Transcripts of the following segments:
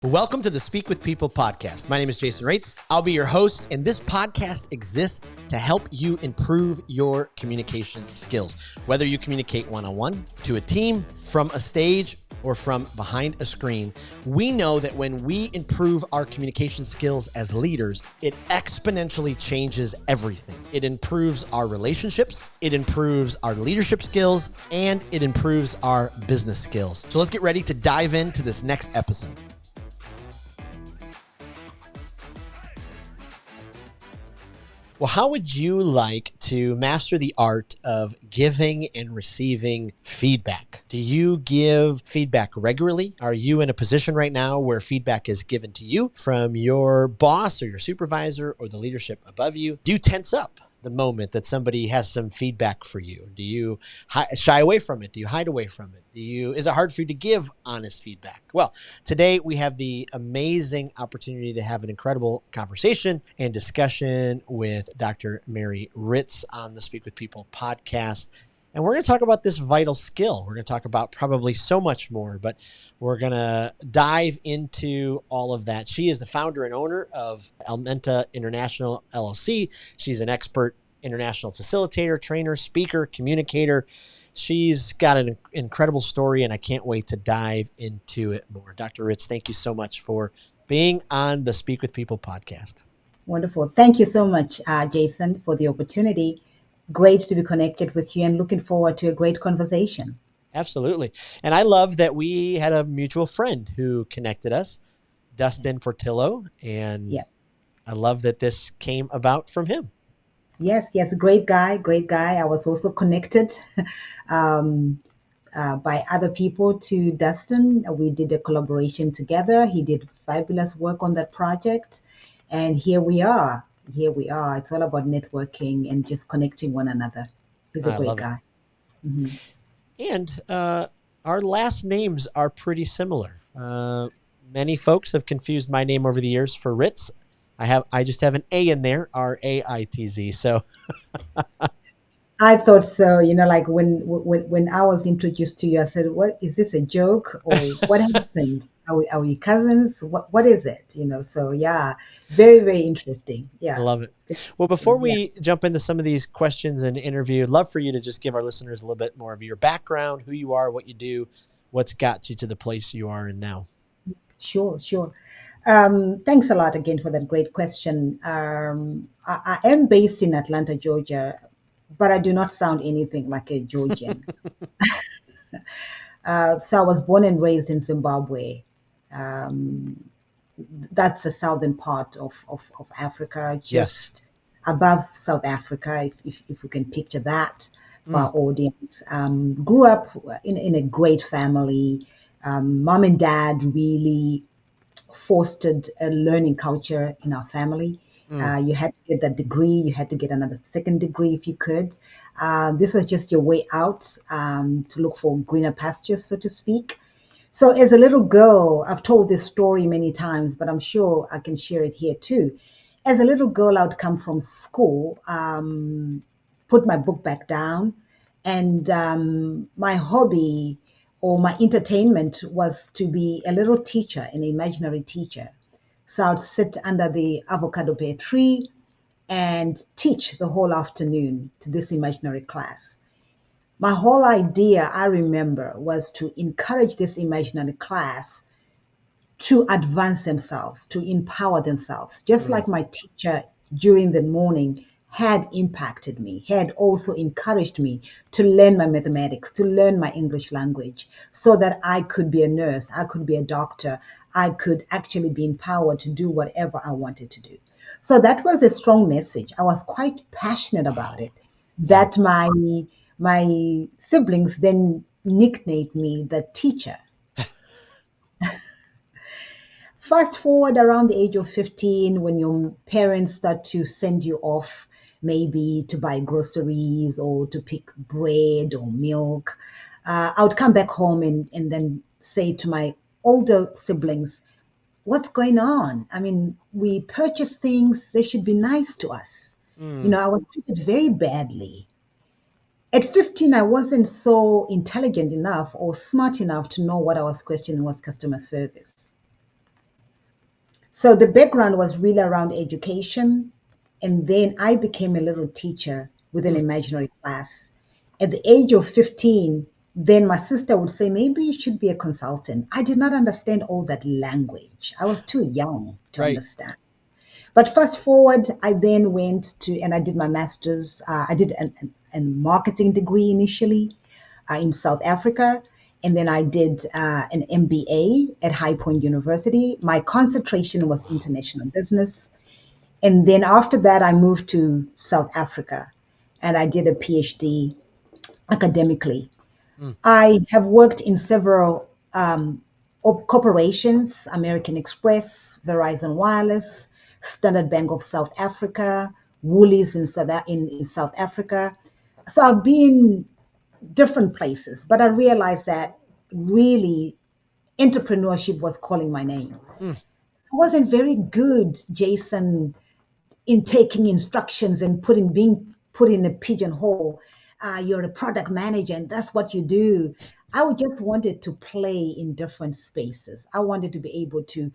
Welcome to the Speak with People podcast. My name is Jason Ritz. I'll be your host, and this podcast exists to help you improve your communication skills. Whether you communicate one-on-one, to a team, from a stage, or from behind a screen, we know that when we improve our communication skills as leaders, it exponentially changes everything. It improves our relationships, it improves our leadership skills, and it improves our business skills. So let's get ready to dive into this next episode. Well, how would you like to master the art of giving and receiving feedback? Do you give feedback regularly? Are you in a position right now where feedback is given to you from your boss or your supervisor or the leadership above you? Do you tense up the moment that somebody has some feedback for you? Do you shy away from it? Do you hide away from it? Is it hard for you to give honest feedback? Well, today we have the amazing opportunity to have an incredible conversation and discussion with Dr. Mary Ritz on the Speak with People podcast. And we're going to talk about this vital skill. We're going to talk about probably so much more, but we're going to dive into all of that. She is the founder and owner of Almenta International, LLC. She's an expert international facilitator, trainer, speaker, communicator. She's got an incredible story, and I can't wait to dive into it more. Dr. Ritz, thank you so much for being on the Speak with People podcast. Wonderful. Thank you so much, Jason, for the opportunity. Great to be connected with you and looking forward to a great conversation. Absolutely. And I love that we had a mutual friend who connected us, Dustin Portillo. And I love that this came about from him. Yes, great guy. I was also connected by other people to Dustin. We did a collaboration together. He did fabulous work on that project. And here we are. It's all about networking and just connecting one another. He's a great guy. Mm-hmm. And our last names are pretty similar. Many folks have confused my name over the years for Ritz. I just have an A in there, R-A-I-T-Z. So I thought so. Like when I was introduced to you, I said, "What is this, a joke, or what happened? Are we cousins? What is it?" So yeah, very, very interesting. Yeah, I love it. Well, before we jump into some of these questions and interview, I'd love for you to just give our listeners a little bit more of your background, who you are, what you do, what's got you to the place you are in now. Sure. Thanks a lot again for that great question. I am based in Atlanta, Georgia, but I do not sound anything like a Georgian. So I was born and raised in Zimbabwe. That's the southern part of Africa, just above South Africa, if you can picture that for our audience. Grew up in a great family. Mom and dad really fostered a learning culture in our family. You had to get that degree. You had to get another second degree if you could. This was just your way out to look for greener pastures, so to speak. So as a little girl, I've told this story many times, but I'm sure I can share it here too. As a little girl, I would come from school, put my book back down, and my hobby or my entertainment was to be a little teacher, an imaginary teacher. So I'd sit under the avocado pear tree and teach the whole afternoon to this imaginary class. My whole idea, I remember, was to encourage this imaginary class to advance themselves, to empower themselves, just like my teacher during the morning had impacted me, had also encouraged me to learn my mathematics, to learn my English language, so that I could be a nurse, I could be a doctor, I could actually be empowered to do whatever I wanted to do. So that was a strong message. I was quite passionate about it, that my siblings then nicknamed me the teacher. Fast forward around the age of 15, when your parents start to send you off maybe to buy groceries or to pick bread or milk, I would come back home and then say to my older siblings, "What's going on? I mean, we purchase things, they should be nice to us." I was treated very badly. At 15, I wasn't so intelligent enough or smart enough to know what I was questioning was customer service. So the background was really around education. And then I became a little teacher with an Mm, imaginary class. At the age of 15, then my sister would say, maybe you should be a consultant. I did not understand all that language. I was too young to right. understand. But fast forward, I then went to, and I did my master's. I did a marketing degree initially in South Africa. And then I did an MBA at High Point University. My concentration was Wow. international business. And then after that, I moved to South Africa and I did a PhD academically. Mm, I have worked in several corporations: American Express, Verizon Wireless, Standard Bank of South Africa, Woolies in South Africa. So I've been different places, but I realized that really entrepreneurship was calling my name. mm, I wasn't very good, Jason, in taking instructions and being put in a pigeonhole. You're a product manager and that's what you do. I would just wanted to play in different spaces. I wanted to be able to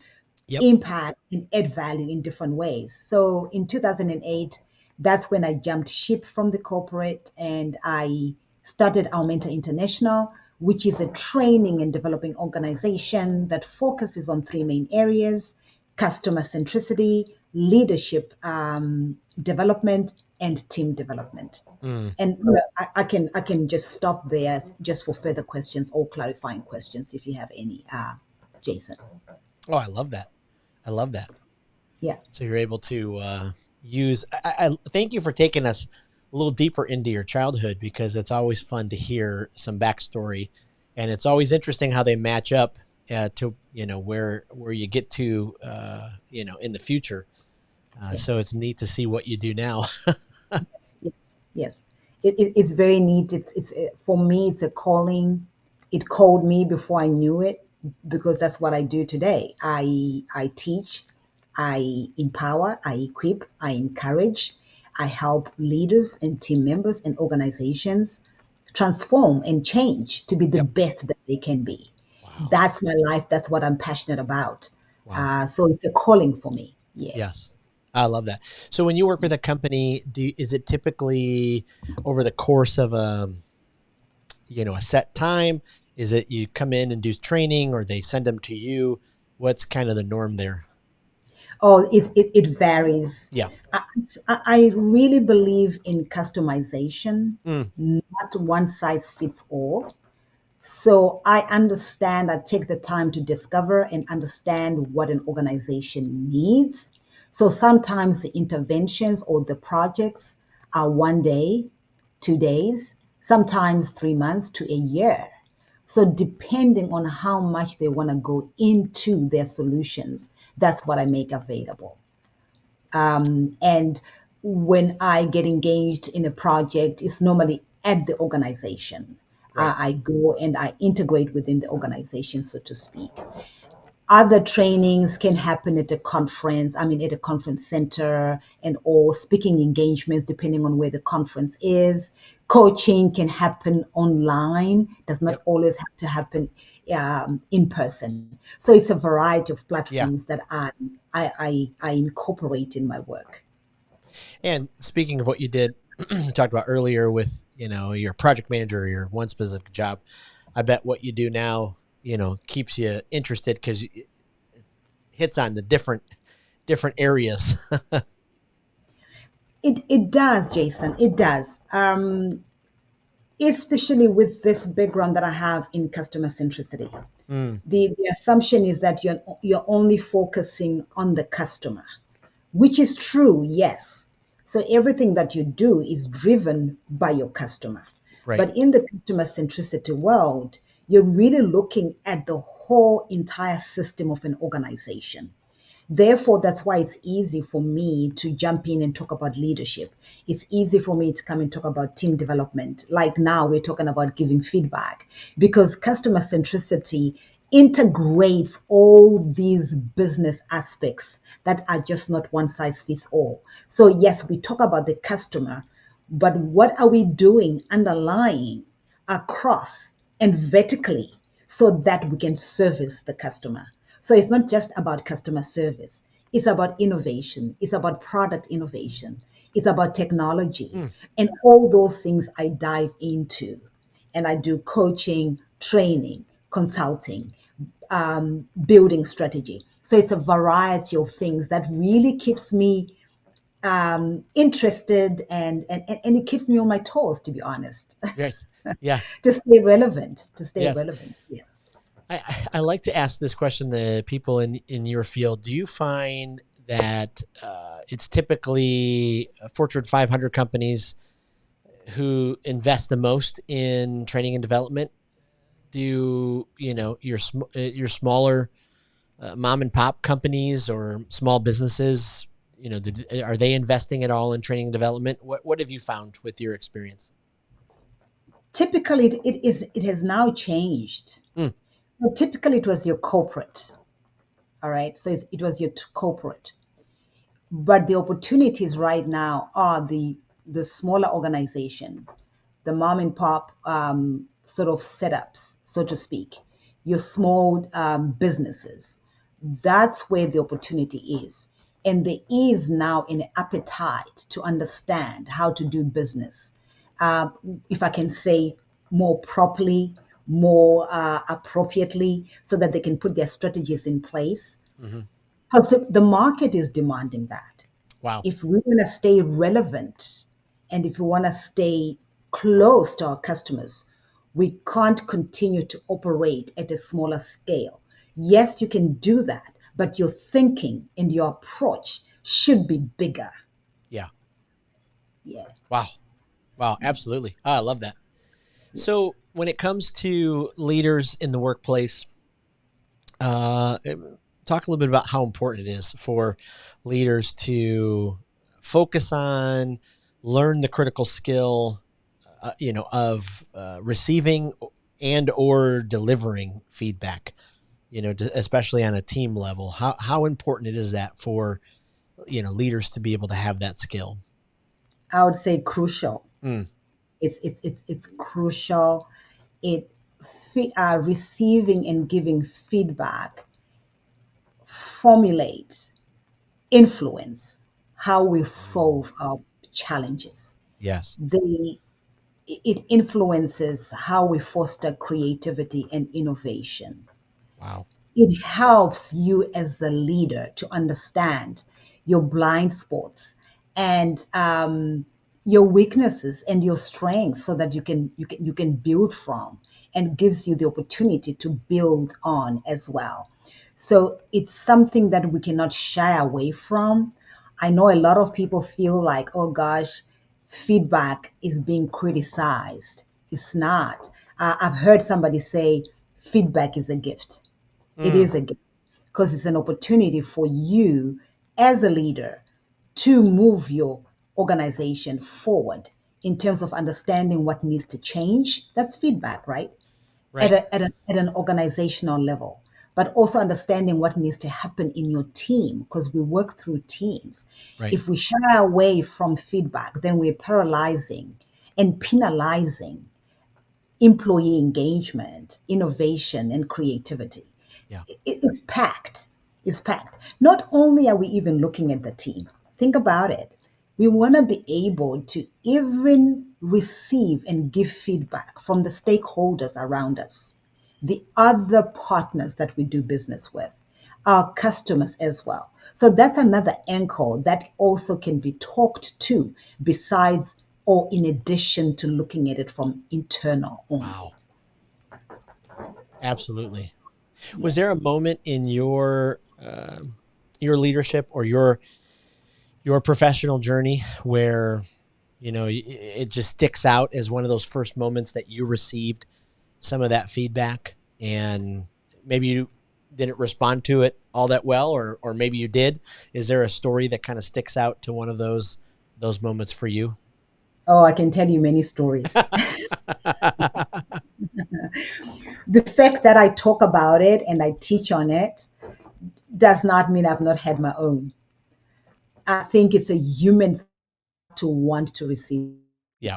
yep. impact and add value in different ways. So in 2008, that's when I jumped ship from the corporate and I started Aumenta International, which is a training and developing organization that focuses on three main areas: customer centricity, leadership development, and team development. Mm. And I can just stop there just for further questions or clarifying questions if you have any, Jason. Oh, I love that. I love that. Yeah. So you're able to use. I thank you for taking us a little deeper into your childhood because it's always fun to hear some backstory, and it's always interesting how they match up to where you get to in the future. Yeah. So it's neat to see what you do now. Yes. Yes. Yes. It's very neat. For me, it's a calling. It called me before I knew it because that's what I do today. I teach, I empower, I equip, I encourage, I help leaders and team members and organizations transform and change to be the Yep. best that they can be. Wow. That's my life. That's what I'm passionate about. Wow. So it's a calling for me. Yeah. Yes. I love that. So when you work with a company, is it typically over the course of a set time? Is it you come in and do training or they send them to you? What's kind of the norm there? Oh, it varies. Yeah. I, I really believe in customization, Mm, not one size fits all. So I understand, I take the time to discover and understand what an organization needs. So sometimes the interventions or the projects are 1 day, 2 days, sometimes 3 months to a year. So depending on how much they want to go into their solutions, that's what I make available. And when I get engaged in a project, it's normally at the organization. right. I go and I integrate within the organization, so to speak. Other trainings can happen at a conference, I mean, at a conference center, and or speaking engagements, depending on where the conference is. Coaching can happen online, does not Yep. always have to happen in person. So it's a variety of Yeah. platforms that I incorporate in my work. And speaking of what you did, you talked about earlier with, your project manager or your one specific job. I bet what you do now, keeps you interested because it hits on the different areas. It does, Jason. It does. Especially with this background that I have in customer centricity. Mm, The assumption is that you're only focusing on the customer, which is true, yes. So everything that you do is driven by your customer. right. But in the customer centricity world, you're really looking at the whole entire system of an organization. Therefore, that's why it's easy for me to jump in and talk about leadership. It's easy for me to come and talk about team development. Like now, we're talking about giving feedback because customer centricity integrates all these business aspects that are just not one size fits all. So, yes, we talk about the customer, but what are we doing underlying across and vertically so that we can service the customer? So it's not just about customer service. It's about innovation. It's about product innovation. It's about technology. Mm. And all those things I dive into. And I do coaching, training, consulting, building strategy. So it's a variety of things that really keeps me interested, and it keeps me on my toes, to be honest, Right. Yeah. to stay relevant, Yes. Yes. I like to ask this question to people in your field. Do you find that it's typically Fortune 500 companies who invest the most in training and development? Do your smaller mom and pop companies or small businesses, are they investing at all in training and development? What have you found with your experience? Typically, it has now changed. Mm. So typically, it was your corporate. All right. So it was your corporate. But the opportunities right now are the smaller organization, the mom and pop sort of setups, so to speak, your small businesses. That's where the opportunity is. And there is now an appetite to understand how to do business. Uh, if I can say more properly, more appropriately, so that they can put their strategies in place. Mm-hmm. Because the market is demanding that. Wow. If we want to stay relevant and if we want to stay close to our customers, we can't continue to operate at a smaller scale. Yes, you can do that, but your thinking and your approach should be bigger. Yeah. Yeah. Wow. Wow. Absolutely. Oh, I love that. So when it comes to leaders in the workplace, uh, talk a little bit about how important it is for leaders to focus on, learn the critical skill, of receiving and or delivering feedback. Especially on a team level. How important it is that for leaders to be able to have that skill? I would say crucial. Mm. It's crucial. It Receiving and giving feedback formulate influence how we solve our challenges. Yes. They It influences how we foster creativity and innovation. Wow. It helps you as the leader to understand your blind spots and your weaknesses and your strengths, so that you can build from, and gives you the opportunity to build on as well. So it's something that we cannot shy away from. I know a lot of people feel like, oh gosh, feedback is being criticized. It's not. I've heard somebody say feedback is a gift. It Mm. is a gift, because it's an opportunity for you as a leader to move your organization forward in terms of understanding what needs to change. That's feedback, right? At, Right. at an organizational level, but also understanding what needs to happen in your team, because we work through teams. Right. If we shy away from feedback, then we're paralyzing and penalizing employee engagement, innovation, and creativity. Yeah. It's packed. It's packed. Not only are we even looking at the team, think about it. We want to be able to even receive and give feedback from the stakeholders around us, the other partners that we do business with, our customers as well. So that's another angle that also can be talked to, besides or in addition to looking at it from internal only. Wow. Absolutely. Yeah. Was there a moment in your leadership or your professional journey where it just sticks out as one of those first moments that you received some of that feedback, and maybe you didn't respond to it all that well, or maybe you did? Is there a story that kind of sticks out to one of those moments for you? Oh, I can tell you many stories. The fact that I talk about it and I teach on it does not mean I've not had my own. I think it's a human to want to receive. Yeah.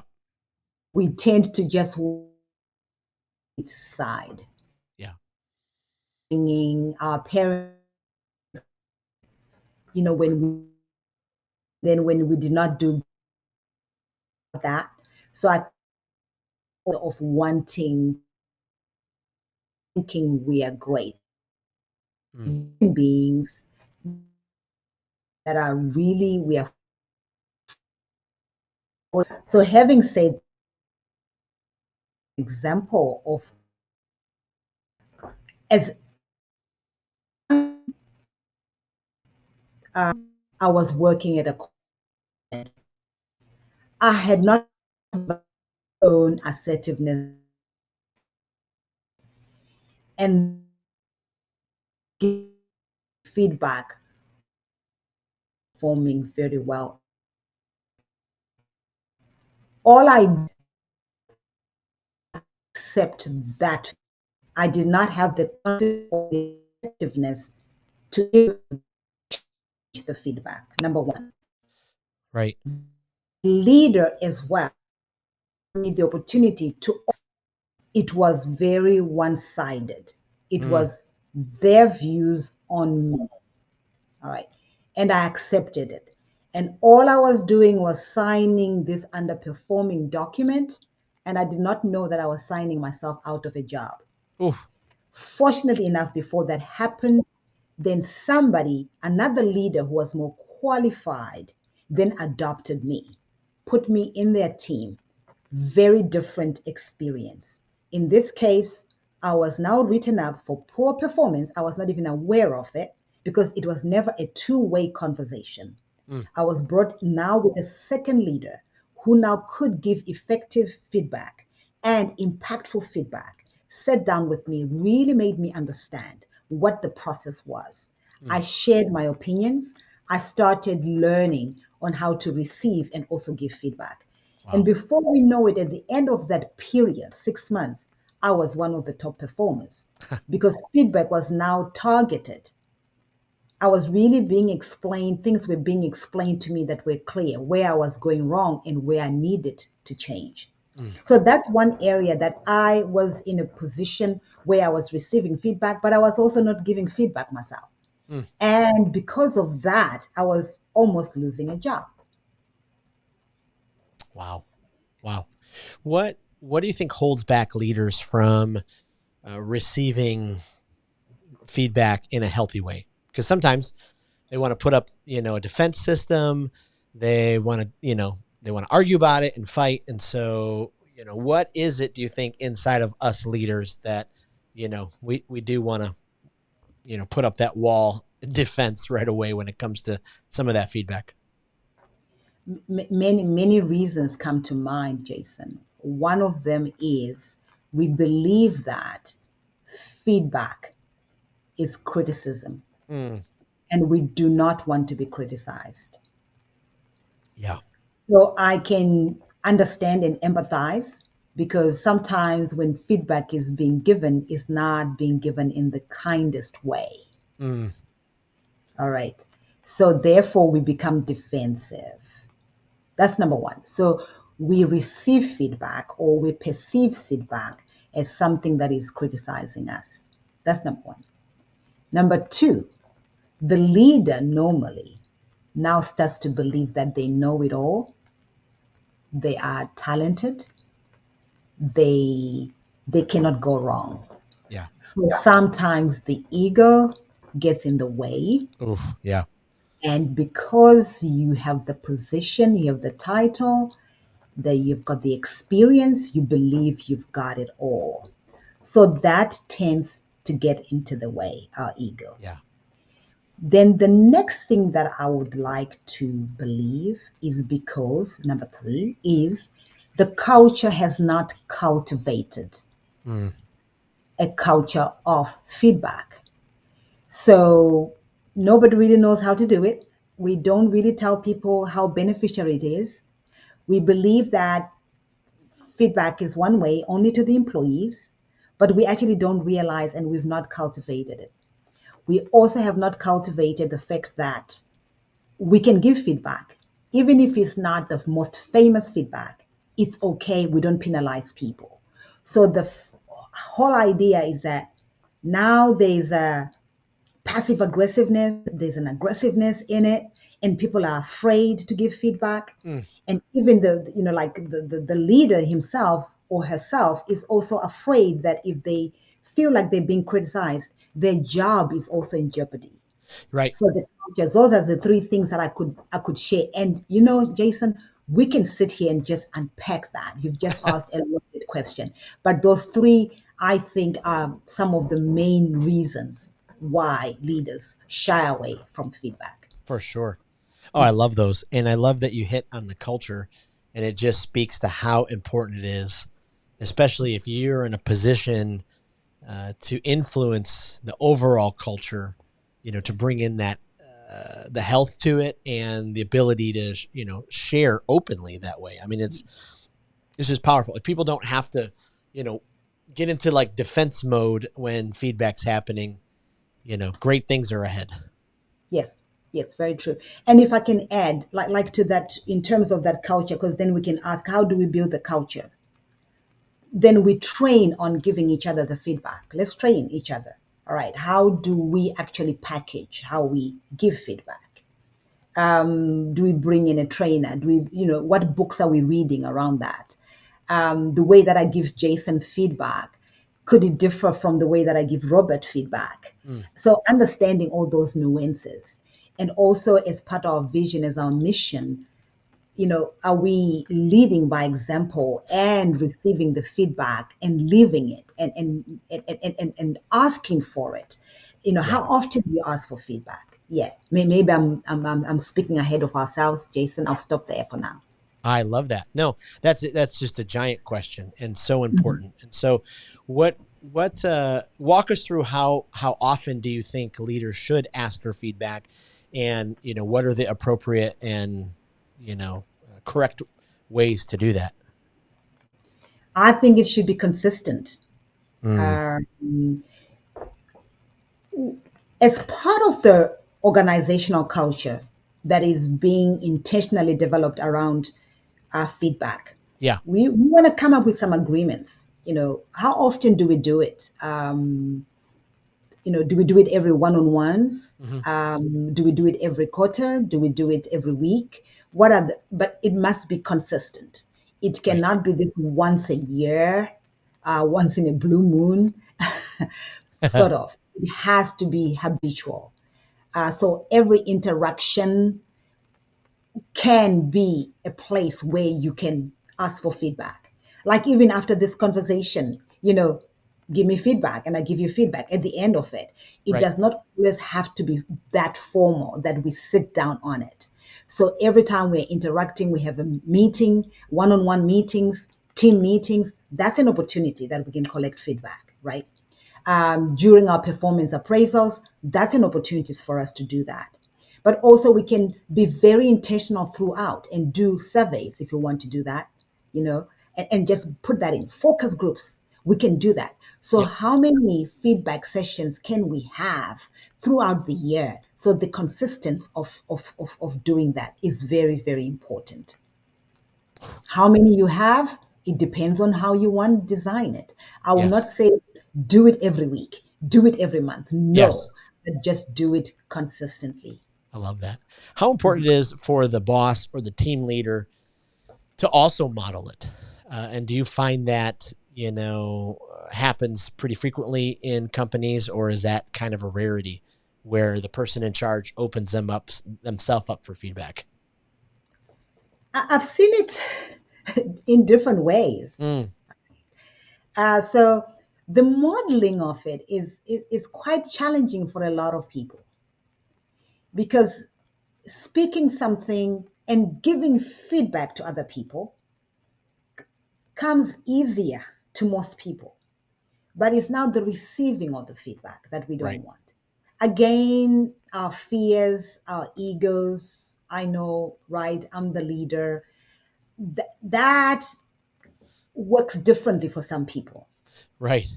We tend to just side, Yeah. bringing our parents, when we did not do that. So I of wanting, thinking we are great Mm. beings that are really we are. So having said example of as I was working at a I had not own assertiveness and give feedback forming very well. All I accept that I did not have the effectiveness to give the feedback. Number one, Right. leader as well need the opportunity to. It was very one-sided. It Mm. was their views on me. All right. And I accepted it. And all I was doing was signing this underperforming document. And I did not know that I was signing myself out of a job. Oof. Fortunately enough, before that happened, then somebody, another leader who was more qualified, then adopted me, put me in their team. Very different experience. In this case, I was now written up for poor performance. I was not even aware of it because it was never a two-way conversation. Mm. I was brought now with a second leader who now could give effective feedback and impactful feedback. Sat down with me, really made me understand what the process was. I Mm. shared my opinions. I started learning on how to receive and also give feedback. And Wow. before we know it, at the end of that period, 6 months, I was one of the top performers because feedback was now targeted. I was really being explained, things were being explained to me that were clear, where I was going wrong and where I needed to change. Mm. So that's one area that I was in a position where I was receiving feedback, but I was also not giving feedback myself. Mm. And because of that, I was almost losing a job. Wow. Wow. What do you think holds back leaders from receiving feedback in a healthy way? Because sometimes they want to put up, a defense system. They want to, they want to argue about it and fight. And so, what is it, do you think, inside of us leaders that, we do want to, put up that wall defense right away when it comes to some of that feedback? Many reasons come to mind, Jason. One of them is we believe that feedback is criticism, Mm. and we do not want to be criticized. Yeah. So I can understand and empathize because sometimes when feedback is being given, it's not being given in the kindest way. Mm. All right. So therefore, we become defensive. That's number one. So we receive feedback or we perceive feedback as something that is criticizing us. That's number one. Number two, the leader normally now starts to believe that they know it all, they are talented, they they cannot go wrong. Yeah. So sometimes the ego gets in the way. Oof. Yeah. And because you have the position, you have the title, that you've got the experience, you believe you've got it all. So that tends to get into the way, our ego. Yeah. Then the next thing that I would like to believe is because number three is the culture has not cultivated Mm. a culture of feedback. So nobody really knows how to do it. We don't really tell people how beneficial it is. We believe that feedback is one way only to the employees, but we actually don't realize and we've not cultivated it. We also have not cultivated the fact that we can give feedback, even if it's not the most famous feedback. It's okay. We don't penalize people. So the whole idea is that now there's a passive aggressiveness, there's an aggressiveness in it, and people are afraid to give feedback. Mm, And even like the leader himself or herself is also afraid that if they feel like they're being criticized, their job is also in jeopardy. right. So the cultures, those are the three things that I could share. And Jason, we can sit here and just unpack that. You've just asked a loaded question, but those three, I think, are some of the main reasons why leaders shy away from feedback. For sure. Oh, I love those. And I love that you hit on the culture, and it just speaks to how important it is, especially if you're in a position to influence the overall culture, to bring in that the health to it and the ability to share openly that way. I mean, it's just powerful. If people don't have to, you know, get into like defense mode when feedback's happening, great things are ahead. Yes, yes, very true. And if I can add, like to that in terms of that culture, because then we can ask, how do we build the culture? Then we train on giving each other the feedback. Let's train each other. All right. How do we actually package how we give feedback? Do we bring in a trainer? Do we, what books are we reading around that? The way that I give Jason feedback, could it differ from the way that I give Robert feedback? Mm, So understanding all those nuances. And also as part of our vision, as our mission, are we leading by example and receiving the feedback and living it and asking for it? yeah. How often do you ask for feedback? Yeah, maybe I'm speaking ahead of ourselves, Jason. I'll stop there for now. I love that. No, that's just a giant question and so important. And so walk us through how often do you think leaders should ask for feedback, and what are the appropriate and correct ways to do that? I think it should be consistent. Mm, Um, as part of the organizational culture that is being intentionally developed around feedback, yeah. we want to come up with some agreements. How often do we do it? Do we do it every one-on-ones? Hmm. Do we do it every quarter? Do we do it every week? But it must be consistent. It Right. cannot be this once a year, once in a blue moon, sort of. It has to be habitual. So every interaction can be a place where you can ask for feedback. Like even after this conversation, give me feedback and I give you feedback at the end of it. It Right. does not always have to be that formal that we sit down on it. So every time we're interacting, we have a meeting, one on one meetings, team meetings, that's an opportunity that we can collect feedback, right? During our performance appraisals, that's an opportunity for us to do that. But also, we can be very intentional throughout and do surveys if you want to do that, and just put that in focus groups. We can do that. So, Yep. how many feedback sessions can we have throughout the year? So, the consistency of doing that is very, very important. How many you have, it depends on how you want to design it. I will Yes. not say do it every week, do it every month. Yes. No, but just do it consistently. I love that. How important it is for the boss or the team leader to also model it. And do you find that, happens pretty frequently in companies, or is that kind of a rarity where the person in charge opens themselves up for feedback? I've seen it in different ways. Mm, So the modeling of it is quite challenging for a lot of people because speaking something and giving feedback to other people comes easier to most people. But it's now the receiving of the feedback that we right. don't want. Again, our fears, our egos. I know, right? I'm the leader. That works differently for some people. Right.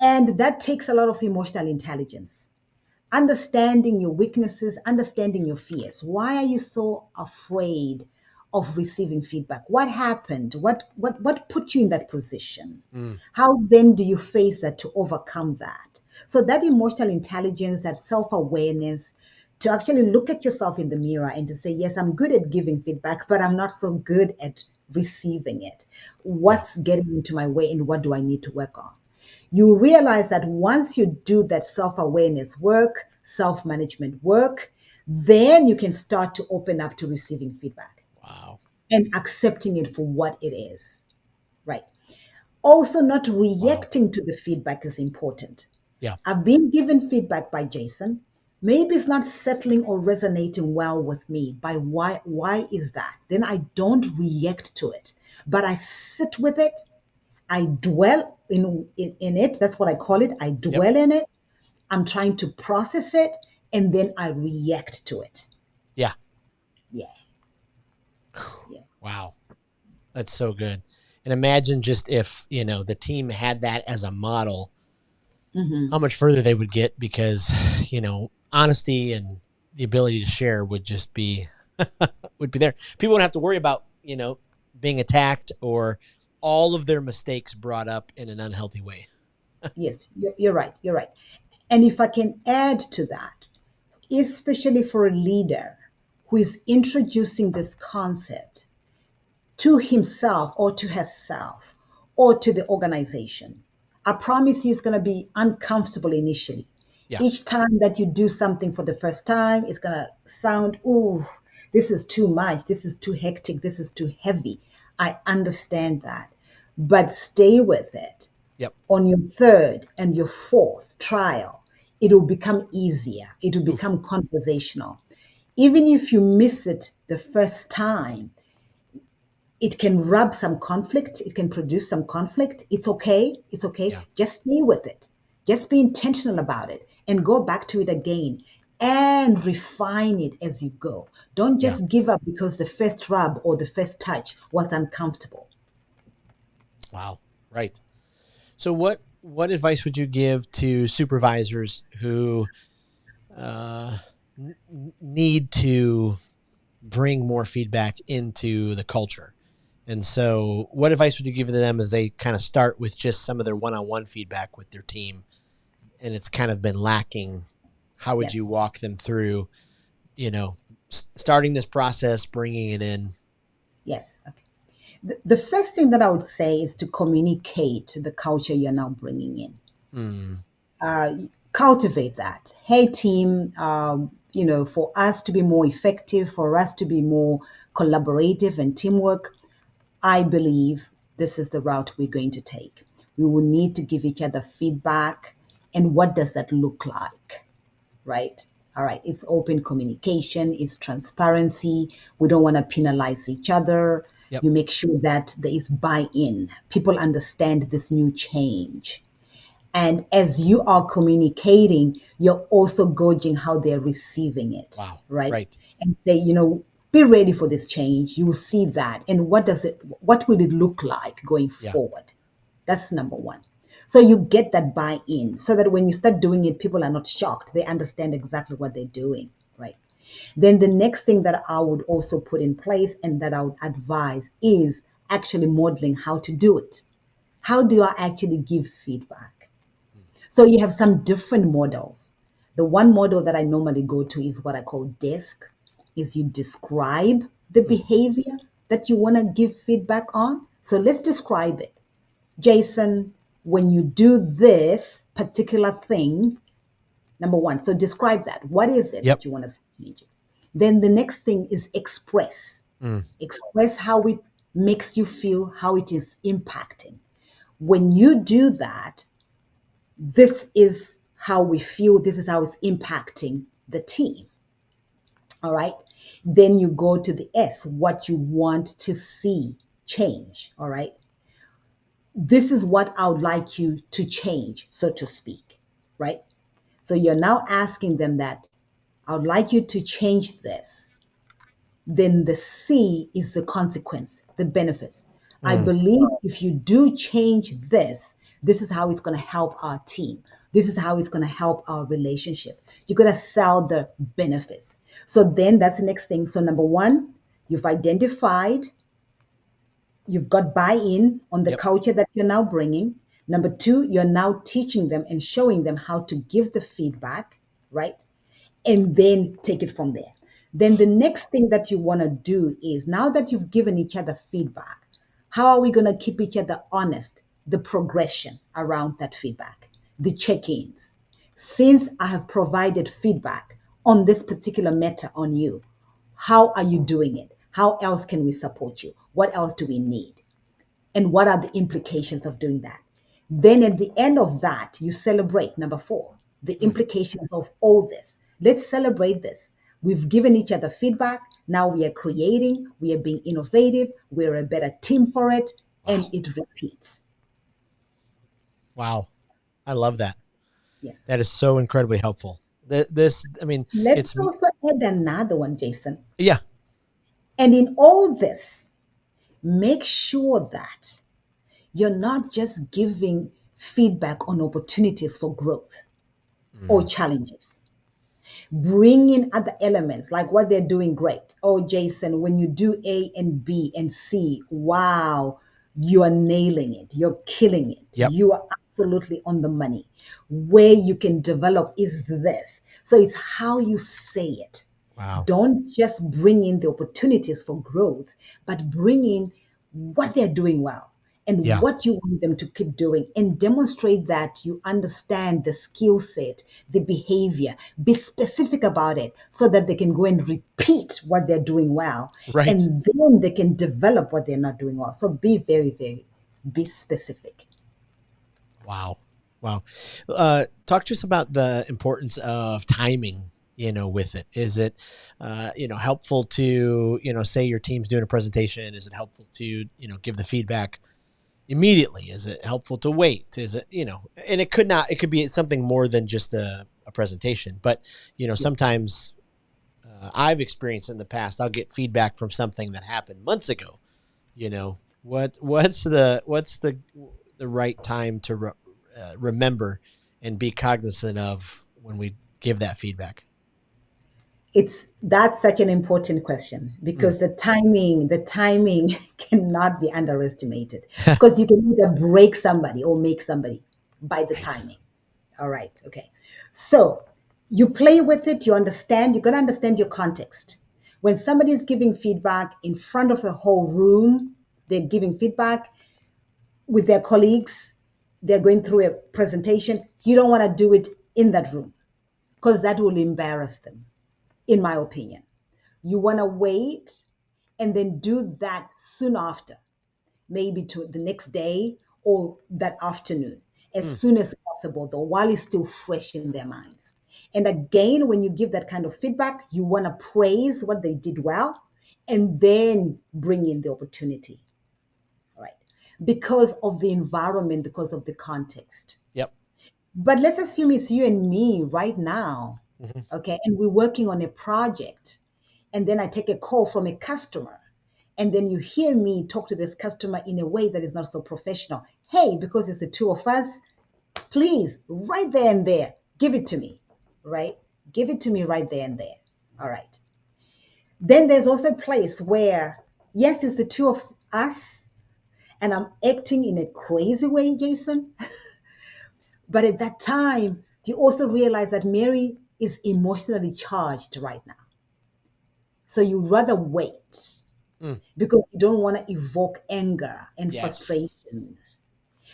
And that takes a lot of emotional intelligence. Understanding your weaknesses, understanding your fears. Why are you so afraid of receiving feedback? What happened? What put you in that position? Mm. How then do you face that to overcome that? So that emotional intelligence, that self-awareness, to actually look at yourself in the mirror and to say, yes, I'm good at giving feedback, but I'm not so good at receiving it. Yeah. What's getting into my way and what do I need to work on? You realize that once you do that self-awareness work, self-management work, then you can start to open up to receiving feedback Wow. and accepting it for what it is, right? Also, not Wow. reacting to the feedback is important. Yeah. I've been given feedback by Jason. Maybe it's not settling or resonating well with me. By why is that? Then I don't react to it, but I sit with it. I dwell in it. That's what I call it. I Yep. dwell in it. I'm trying to process it, and then I react to it. Yeah. Yeah, yeah. Wow. That's so good. And imagine just if, the team had that as a model, Hmm. how much further they would get because, honesty and the ability to share would just be would be there. People wouldn't have to worry about, being attacked or all of their mistakes brought up in an unhealthy way. Yes, you're right. You're right. And if I can add to that, especially for a leader who is introducing this concept to himself or to herself or to the organization, I promise you it's going to be uncomfortable initially. Yeah. Each time that you do something for the first time, it's going to sound, ooh, this is too much. This is too hectic. This is too heavy. I understand that. But stay with it. Yep. On your third and your fourth trial, it will become easier. It will Oof. become conversational. Even if you miss it the first time, it can rub some conflict. It can produce some conflict. It's okay. It's okay. Yeah. Just stay with it. Just be intentional about it and go back to it again and refine it as you go. Don't Yeah. just give up because the first rub or the first touch was uncomfortable. Wow. Right. So what advice would you give to supervisors who uh, need to bring more feedback into the culture? And so, what advice would you give to them as they kind of start with just some of their one-on-one feedback with their team, and it's kind of been lacking? How would you Yes. walk them through, you know, starting this process, bringing it in? Yes. Okay. The first thing that I would say is to communicate the culture you're now bringing in. Mm, Uh, Cultivate that. Hey, team, for us to be more effective, for us to be more collaborative and teamwork, I believe this is the route we're going to take. We will need to give each other feedback. And what does that look like? Right? All right, it's open communication, it's transparency. We don't want to penalize each other. yep. You make sure that there is buy in. People understand this new change. And as you are communicating, you're also gauging how they're receiving it, Wow. right? Right. And say, be ready for this change. You will see that. And what will it look like going Yeah. forward? That's number one. So you get that buy-in so that when you start doing it, people are not shocked. They understand exactly what they're doing, right? Then the next thing that I would also put in place and that I would advise is actually modeling how to do it. How do I actually give feedback? So you have some different models. The one model that I normally go to is what I call DISC, is you describe the Mm, behavior that you want to give feedback on. So let's describe it. Jason, when you do this particular thing, number one, so describe that. What is it yep. that you want to change? Then the next thing is express. Mm, Express how it makes you feel, how it is impacting. When you do that, this is how we feel, this is how it's impacting the team. All right. Then you go to the S, what you want to see change. All right. This is what I would like you to change, so to speak. Right. So you're now asking them that I would like you to change this. Then the C is the consequence, the benefits. I mm, believe if you do change this, this is how it's going to help our team. This is how it's going to help our relationship. You're going to sell the benefits. So then that's the next thing. So number one, You've identified, you've got buy-in on the Yep. culture that you're now bringing. Number two, you're now teaching them and showing them how to give the feedback, right? And then take it from there. Then the next thing that you want to do is, now that you've given each other feedback, how are we going to keep each other honest? The progression around that feedback, the check-ins. Since I have provided feedback on this particular matter on you, how are you doing it? How else can we support you? What else do we need? And what are the implications of doing that? Then at the end of that, you celebrate. Number four, the Mm. implications of all this. Let's celebrate this. We've given each other feedback. Now we are creating, we are being innovative, we're a better team for it, and Wow. it repeats. Wow. I love that. Yes. That is so incredibly helpful. This, I mean, Let's it's, also add another one, Jason. yeah. And in all this, make sure that you're not just giving feedback on opportunities for growth or Mm. challenges. Bring in other elements like what they're doing great. Oh, Jason, when you do A and B and C, wow, you are nailing it. You're killing it. Yep. You are absolutely on the money. Where you can develop is this. So it's how you say it. Wow. Don't just bring in the opportunities for growth, but bring in what they're doing well and Yeah. what you want them to keep doing, and demonstrate that you understand the skill set, the behavior. Be specific about it so that they can go and repeat what they're doing well, Right. and then they can develop what they're not doing well. So be very, very be specific. Wow. Wow. Talk to us about the importance of timing, with it. Is it, helpful to, say your team's doing a presentation? Is it helpful to, give the feedback immediately? Is it helpful to wait? Is it, and it could be something more than just a presentation, but, sometimes I've experienced in the past, I'll get feedback from something that happened months ago. What's the right time to remember and be cognizant of when we give that feedback? That's such an important question, Mm. because the timing cannot be underestimated, because you can either break somebody or make somebody by the Right. timing. All right, okay. So you play with it, you got to understand your context. When somebody is giving feedback in front of a whole room, they're giving feedback with their colleagues, they're going through a presentation, you don't want to do it in that room, because that will embarrass them, in my opinion. You want to wait and then do that soon after, maybe to the next day or that afternoon, as Mm. soon as possible, though, while it's still fresh in their minds. And again, when you give that kind of feedback, you want to praise what they did well and then bring in the opportunity, right? Because of the environment, because of the context. Yep. But let's assume it's you and me right now, Hmm. okay? And we're working on a project, and then I take a call from a customer, and then you hear me talk to this customer in a way that is not so professional. Hey, because it's the two of us, please, right there and there, give it to me, right? Give it to me right there and there. All right. Then there's also a place where, yes, it's the two of us, and I'm acting in a crazy way, Jason. But at that time, you also realize that Mary is emotionally charged right now. So you rather wait Mm. because you don't want to evoke anger and Yes. frustration.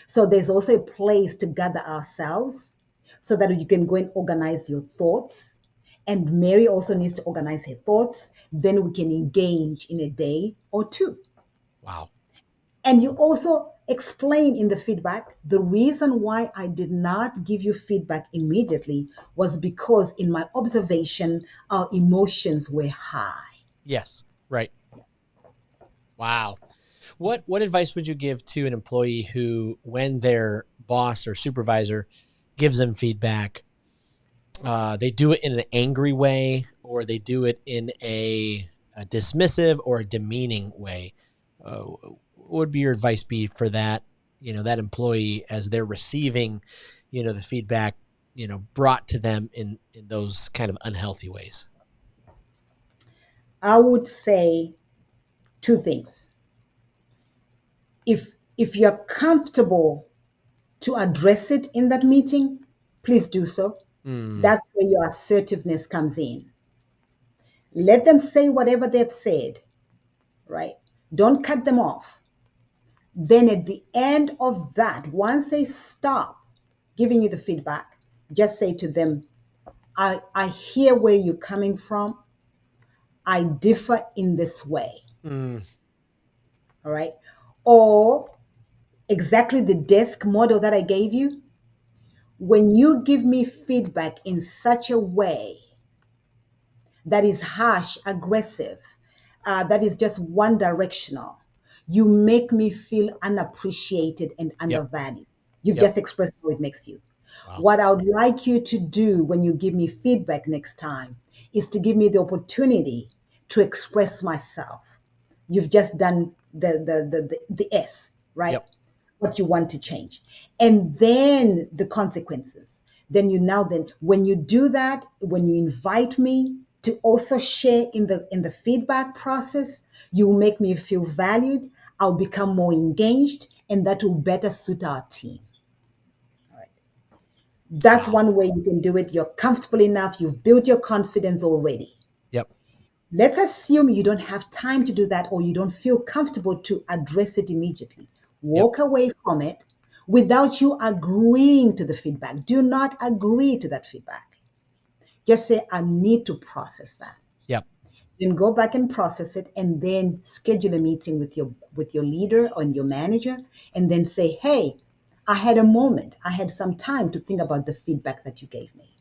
So there's also a place to gather ourselves so that you can go and organize your thoughts. And Mary also needs to organize her thoughts. Then we can engage in a day or two. Wow. And you also explain in the feedback the reason why I did not give you feedback immediately was because, in my observation, our emotions were high. Yes. Right. Wow. What advice would you give to an employee who, when their boss or supervisor gives them feedback, they do it in an angry way, or they do it in a dismissive or a demeaning way? What would be your advice be for that, that employee as they're receiving, the feedback, brought to them in those kind of unhealthy ways? I would say Two things. If you're comfortable to address it in that meeting, please do so. That's where your assertiveness comes in. Let them say whatever they've said, right? Don't cut them off. Then at the end of that, once they stop giving you the feedback, just say to them, I hear where you're coming from. I differ in this way. All right. Or exactly the desk model that I gave you. When you give me feedback in such a way that is harsh, aggressive, that is just one directional, you make me feel unappreciated and Yep. undervalued. You've Yep. just expressed how it makes you. Wow. What I would like you to do when you give me feedback next time is to give me the opportunity to express myself. You've just done the S, right? Yep. What you want to change. And then the consequences. Then when you do that, when you invite me to also share in the feedback process, you will make me feel valued. I'll become more engaged, and that will better suit our team. That's Wow. one way you can do it. You're comfortable enough, you've built your confidence already. Yep. Let's assume you don't have time to do that, or you don't feel comfortable to address it immediately. Yep. Walk away from it without you agreeing to the feedback. Do not agree to that feedback. Just say, I need to process that. Yep. Then go back and process it, and then schedule a meeting with your leader or your manager, and then say, hey, I had a moment. I had some time to think about the feedback that you gave me.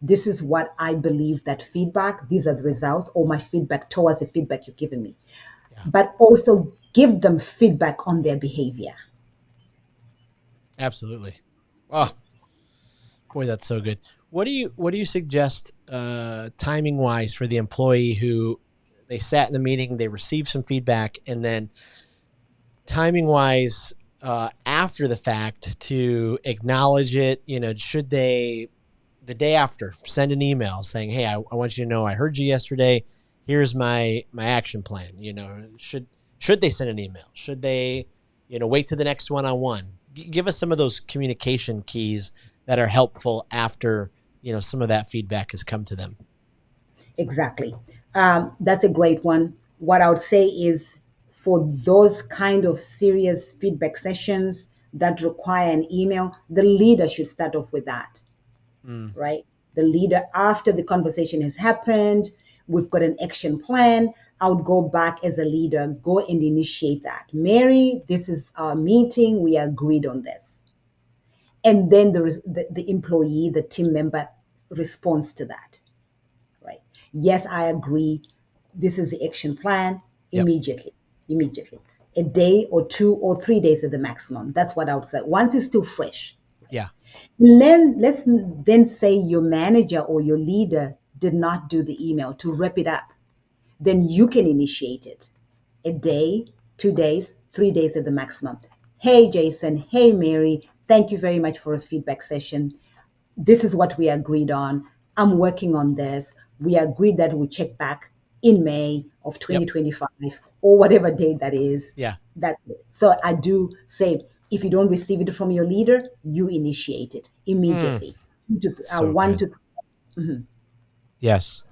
This is what I believe that feedback, these are the results, or my feedback towards the feedback you've given me. Yeah. But also give them feedback on their behavior. Absolutely. Oh, boy, that's so good. What do you suggest timing wise for the employee who they sat in the meeting, they received some feedback, and then timing wise after the fact to acknowledge it? Should they the day after send an email saying, hey, I want you to know I heard you yesterday, here's my action plan? Should they send an email? Should they wait to the next one-on-one? Give us some of those communication keys that are helpful after some of that feedback has come to them. Exactly. That's a great one. What I would say is, for those kind of serious feedback sessions that require an email, the leader should start off with that, right? The leader, after the conversation has happened, we've got an action plan. I would go back as a leader, go and initiate that. Mary, this is our meeting. We agreed on this. And then the employee, the team member responds to that, right? Yes, I agree. This is the action plan. Yep. Immediately. A day or 2 or 3 days at the maximum. That's what I would say. Once it's still fresh. Yeah. Let's then say your manager or your leader did not do the email to wrap it up. Then you can initiate it. A day, 2 days, 3 days at the maximum. Hey, Jason. Hey, Mary. Thank you very much for a feedback session. This is what we agreed on. I'm working on this. We agreed that we'll check back in May of Yep. 2025 or whatever date that is. Yeah. So I do say, if you don't receive it from your leader, you initiate it immediately. So One good. to mhm. Yes.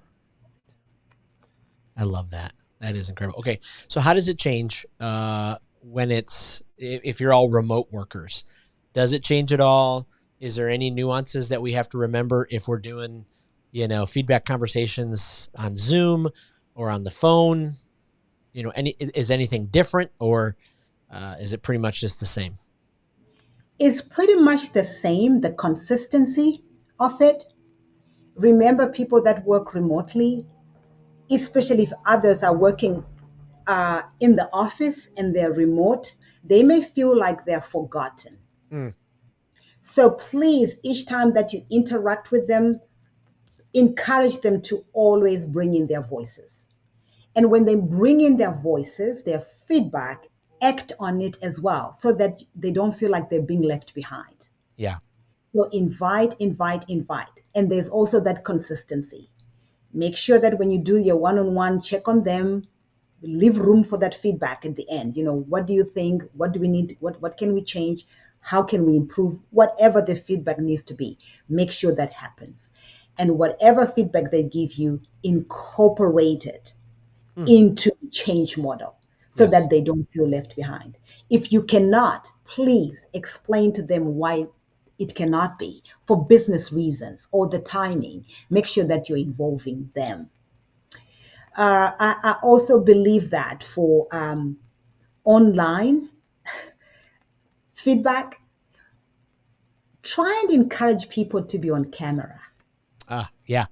I love that. That is incredible. Okay. So how does it change when if you're all remote workers? Does it change at all? Is there any nuances that we have to remember if we're doing, feedback conversations on Zoom or on the phone? Is anything different, or is it pretty much just the same? It's pretty much the same, the consistency of it. Remember, people that work remotely, especially if others are working in the office and they're remote, they may feel like they're forgotten. Mm. So please, each time that you interact with them, encourage them to always bring in their voices. And when they bring in their voices, their feedback, act on it as well so that they don't feel like they're being left behind. Yeah. So invite, invite, invite. And there's also that consistency. Make sure that when you do your one on one, check on them, leave room for that feedback at the end. What do you think? What do we need? What can we change? How can we improve? Whatever the feedback needs to be, make sure that happens. And whatever feedback they give you, incorporate it Mm. into the change model so Yes. that they don't feel left behind. If you cannot, please explain to them why it cannot be for business reasons or the timing. Make sure that you're involving them. I also believe that for online feedback, try and encourage people to be on camera Yeah.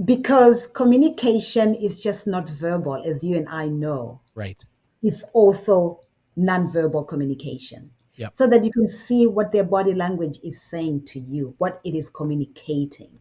because communication is just not verbal, as you and I know. Right. It's also nonverbal communication Yep. so that you can see what their body language is saying to you, what it is communicating,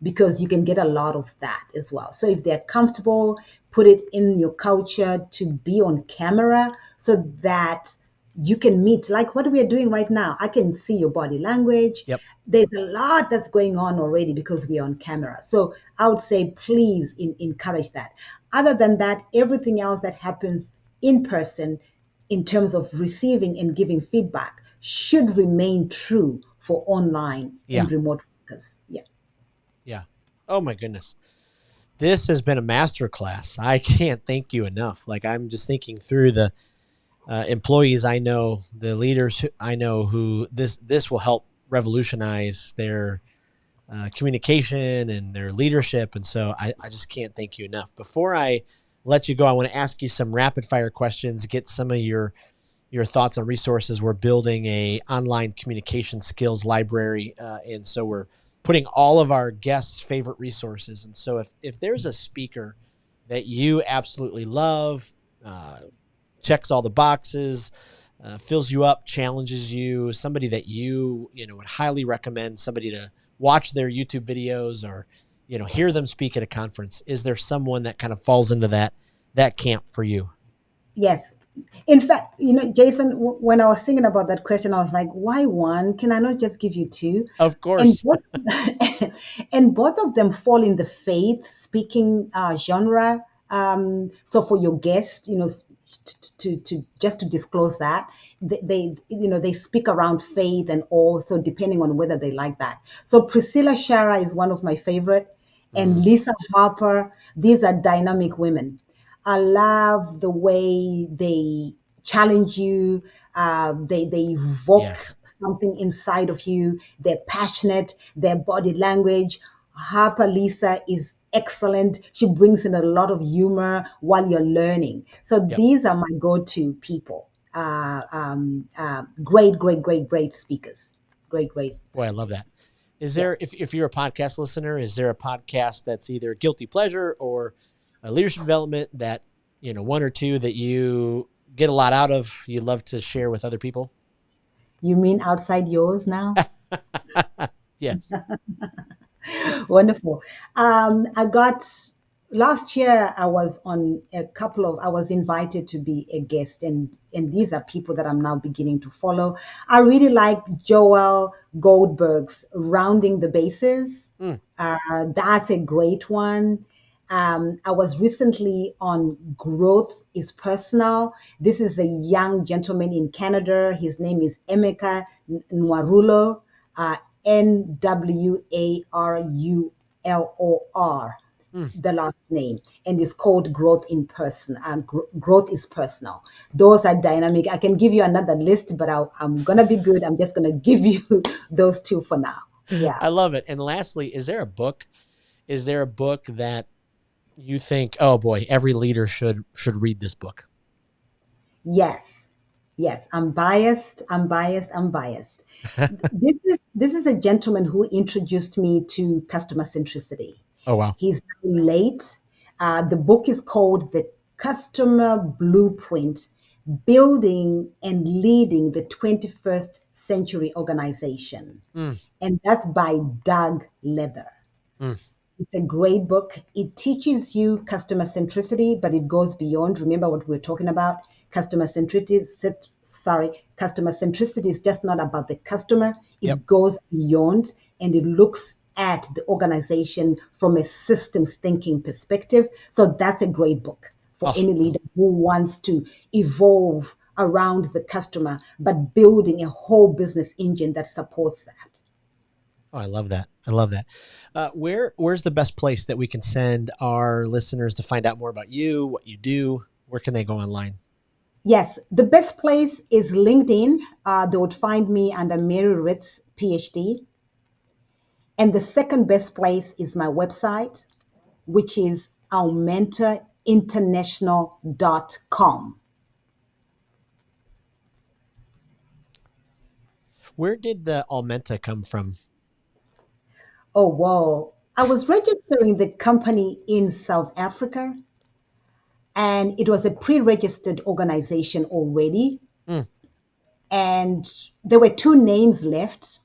because you can get a lot of that as well. So if they're comfortable, put it in your culture to be on camera so that you can meet, like what we are doing right now. I can see your body language. Yep. There's a lot that's going on already because we're on camera. So I would say, please encourage that. Other than that, everything else that happens in person in terms of receiving and giving feedback should remain true for online Yeah. and remote workers. Yeah. Yeah. Oh my goodness. This has been a master class. I can't thank you enough. Like, I'm just thinking through the employees I know, the leaders I know who this will help revolutionize their communication and their leadership. And so I just can't thank you enough. Before I let you go, I want to ask you some rapid fire questions, get some of your thoughts on resources. We're building a online communication skills library, and so we're putting all of our guests' favorite resources. And so if there's a speaker that you absolutely love, checks all the boxes, fills you up, challenges you, somebody that you would highly recommend somebody to watch their YouTube videos or hear them speak at a conference, is there someone that kind of falls into that camp for you? Yes. In fact, Jason, when I was thinking about that question, I was like, why one? Can I not just give you two? Of And course. both, and both of them fall in the faith speaking genre. So for your guest, to just to disclose that they speak around faith and also depending on whether they like that. So Priscilla Shara is one of my favorite, and Mm, Lisa Harper. These are dynamic women. I love the way they challenge you. They evoke yes. something inside of you. They're passionate. Their body language. Harper Lisa is excellent. She brings in a lot of humor while you're learning. So Yep. these are my go-to people. Great, great, great, great speakers. Great, great Boy, I love speakers. that. Is Yeah. there, if you're a podcast listener, is there a podcast that's either guilty pleasure or a leadership development that, one or two that you get a lot out of, you love to share with other people? You mean outside yours now? Yes. Wonderful. I got last year. I was on a couple of. I was invited to be a guest, and these are people that I'm now beginning to follow. I really like Joel Goldberg's "Rounding the Bases." Mm, That's a great one. I was recently on Growth is Personal. This is a young gentleman in Canada. His name is Emeka Nwarulo, uh, Nwarulor, mm. the last name, and it's called Growth in Person. Growth is Personal. Those are dynamic. I can give you another list, but I'm going to be good. I'm just going to give you those two for now. Yeah. I love it. And lastly, is there a book? Is there a book that you think, oh boy, every leader should read this book? Yes, yes, I'm biased. I'm biased. I'm biased. This is a gentleman who introduced me to customer centricity. Oh wow. He's now late. The book is called The Customer Blueprint: Building and Leading the 21st Century Organization. Mm, And that's by Doug Leather. mm. It's a great book. It teaches you customer centricity, but it goes beyond. Remember what we are talking about? Customer centricity. Customer centricity is just not about the customer. Yep. It goes beyond, and it looks at the organization from a systems thinking perspective. So that's a great book for any leader who wants to evolve around the customer, but building a whole business engine that supports that. Oh, I love that. I love that. Where's the best place that we can send our listeners to find out more about you, what you do? Where can they go online? Yes, the best place is LinkedIn. They would find me under Mary Ritz, PhD. And the second best place is my website, which is AumentaInternational.com. Where did the Almenta come from? Oh, wow. I was registering the company in South Africa, and it was a pre-registered organization already. Mm. And there were two names left,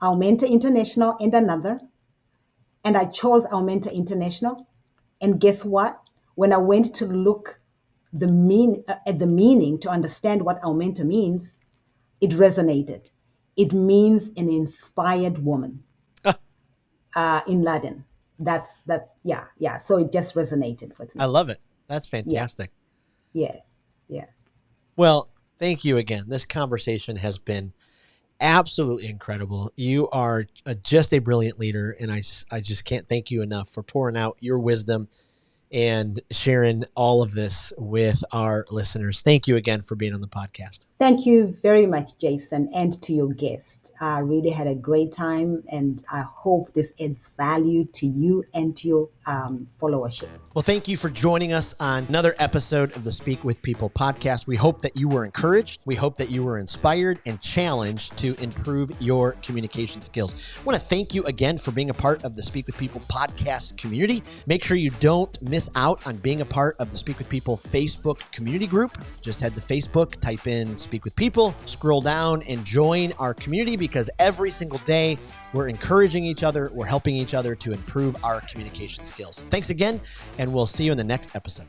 Aumenta International and another. And I chose Aumenta International. And guess what? When I went to look at the meaning to understand what Aumenta means, it resonated. It means an inspired woman in Latin. Yeah. So it just resonated with me. I love it. That's fantastic. Yeah. Well, thank you again. This conversation has been absolutely incredible. You are just a brilliant leader, and I just can't thank you enough for pouring out your wisdom and sharing all of this with our listeners. Thank you again for being on the podcast. Thank you very much, Jason, and to your guest. I really had a great time, and I hope this adds value to you and to your followership. Well, thank you for joining us on another episode of the Speak with People podcast. We hope that you were encouraged. We hope that you were inspired and challenged to improve your communication skills. I want to thank you again for being a part of the Speak with People podcast community. Make sure you don't miss out on being a part of the Speak with People Facebook community group. Just head to Facebook, type in Speak with People, scroll down and join our community, because every single day we're encouraging each other, we're helping each other to improve our communication skills. Thanks again, and we'll see you in the next episode.